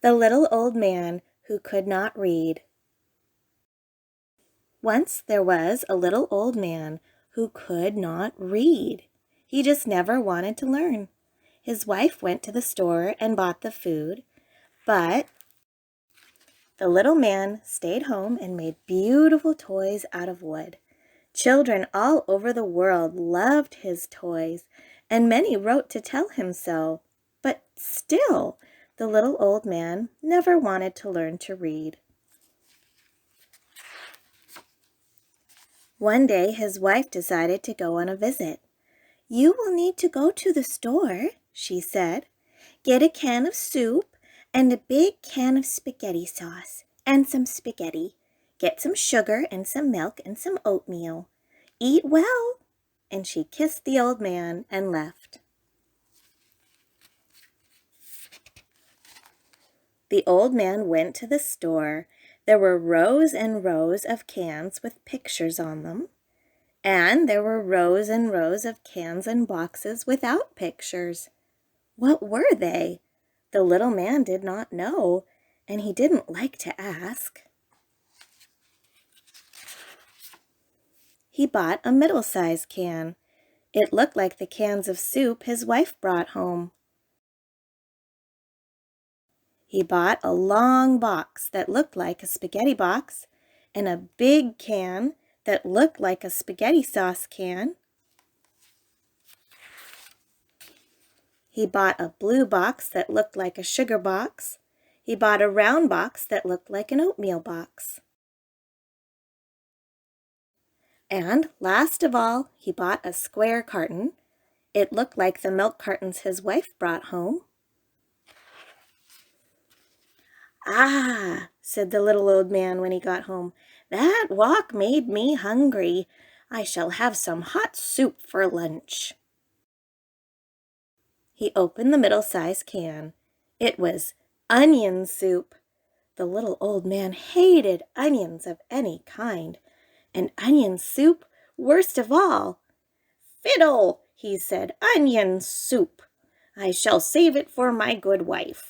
The Little Old Man Who Could Not Read. Once there was a little old man who could not read. He just never wanted to learn. His wife went to the store and bought the food, but the little man stayed home and made beautiful toys out of wood. Children all over the world loved his toys, and many wrote to tell him so. But still, the little old man never wanted to learn to read. One day his wife decided to go on a visit. "You will need to go to the store," she said. "Get a can of soup and a big can of spaghetti sauce and some spaghetti. Get some sugar and some milk and some oatmeal. Eat well." And she kissed the old man and left. The old man went to the store. There were rows and rows of cans with pictures on them, and there were rows and rows of cans and boxes without pictures. What were they? The little man did not know, and he didn't like to ask. He bought a middle-sized can. It looked like the cans of soup his wife brought home. He bought a long box that looked like a spaghetti box and a big can that looked like a spaghetti sauce can. He bought a blue box that looked like a sugar box. He bought a round box that looked like an oatmeal box. And last of all, he bought a square carton. It looked like the milk cartons his wife brought home. "Ah," said the little old man when he got home, "that walk made me hungry. I shall have some hot soup for lunch." He opened the middle-sized can. It was onion soup. The little old man hated onions of any kind, and onion soup worst of all. "Fiddle," he said, "onion soup. I shall save it for my good wife."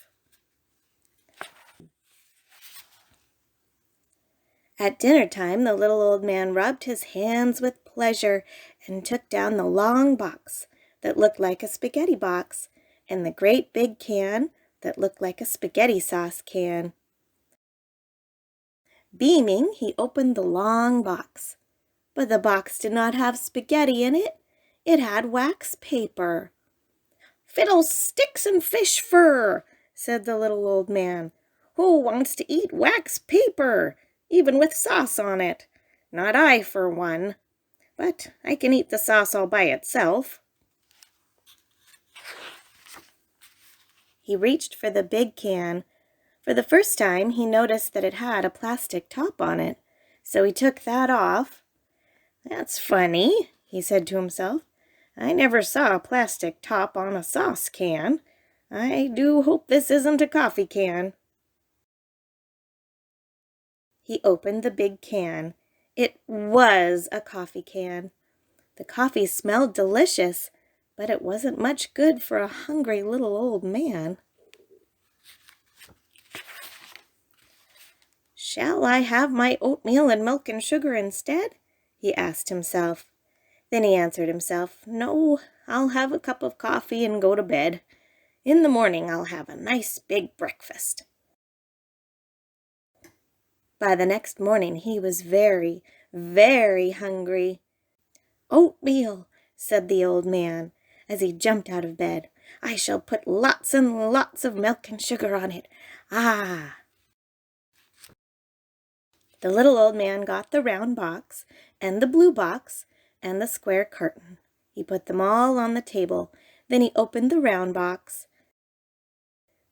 At dinner time, the little old man rubbed his hands with pleasure and took down the long box that looked like a spaghetti box and the great big can that looked like a spaghetti sauce can. Beaming, he opened the long box, but the box did not have spaghetti in it. It had wax paper. "Fiddlesticks and fish fur," said the little old man. "Who wants to eat wax paper, even with sauce on it? Not I, for one. But I can eat the sauce all by itself." He reached for the big can. For the first time, he noticed that it had a plastic top on it, so he took that off. "That's funny," he said to himself. "I never saw a plastic top on a sauce can. I do hope this isn't a coffee can." He opened the big can. It was a coffee can. The coffee smelled delicious, but it wasn't much good for a hungry little old man. "Shall I have my oatmeal and milk and sugar instead?" he asked himself. Then he answered himself, "No, I'll have a cup of coffee and go to bed. In the morning I'll have a nice big breakfast." By the next morning he was very, very hungry. "Oatmeal," said the old man as he jumped out of bed. "I shall put lots and lots of milk and sugar on it. Ah!" The little old man got the round box and the blue box and the square carton. He put them all on the table. Then he opened the round box.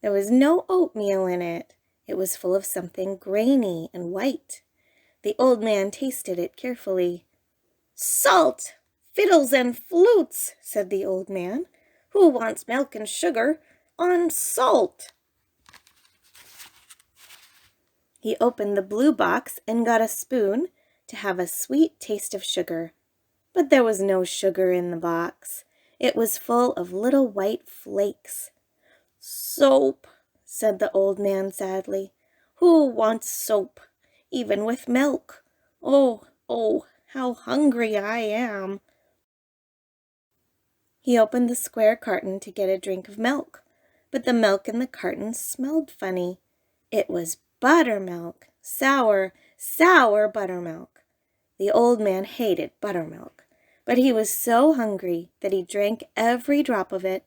There was no oatmeal in it. It was full of something grainy and white. The old man tasted it carefully. "Salt! Fiddles and flutes!" said the old man. "Who wants milk and sugar on salt?" He opened the blue box and got a spoon to have a sweet taste of sugar. But there was no sugar in the box. It was full of little white flakes. "Soap!" said the old man sadly. "Who wants soap, even with milk? Oh, oh, how hungry I am!" He opened the square carton to get a drink of milk, but the milk in the carton smelled funny. It was buttermilk, sour, sour buttermilk. The old man hated buttermilk, but he was so hungry that he drank every drop of it.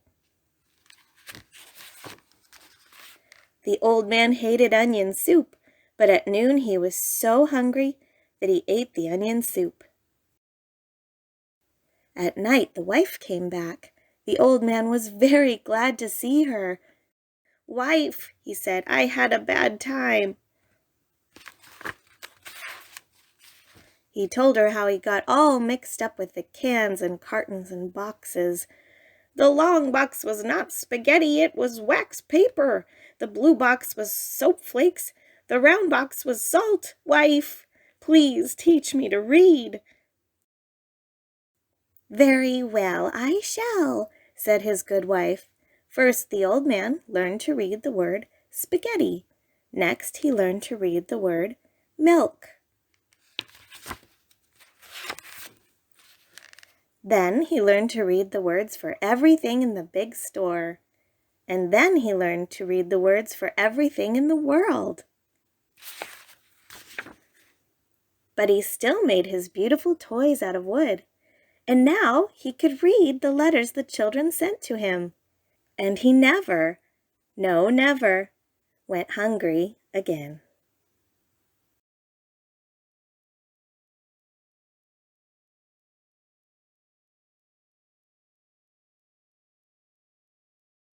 The old man hated onion soup, but at noon he was so hungry that he ate the onion soup. At night the wife came back. The old man was very glad to see her. "Wife," he said, "I had a bad time." He told her how he got all mixed up with the cans and cartons and boxes. "The long box was not spaghetti, it was wax paper. The blue box was soap flakes. The round box was salt. Wife, please teach me to read." "Very well, I shall," said his good wife. First the old man learned to read the word spaghetti. Next he learned to read the word milk. Then he learned to read the words for everything in the big store. And then he learned to read the words for everything in the world. But he still made his beautiful toys out of wood. And now he could read the letters the children sent to him. And he never, no, never, went hungry again.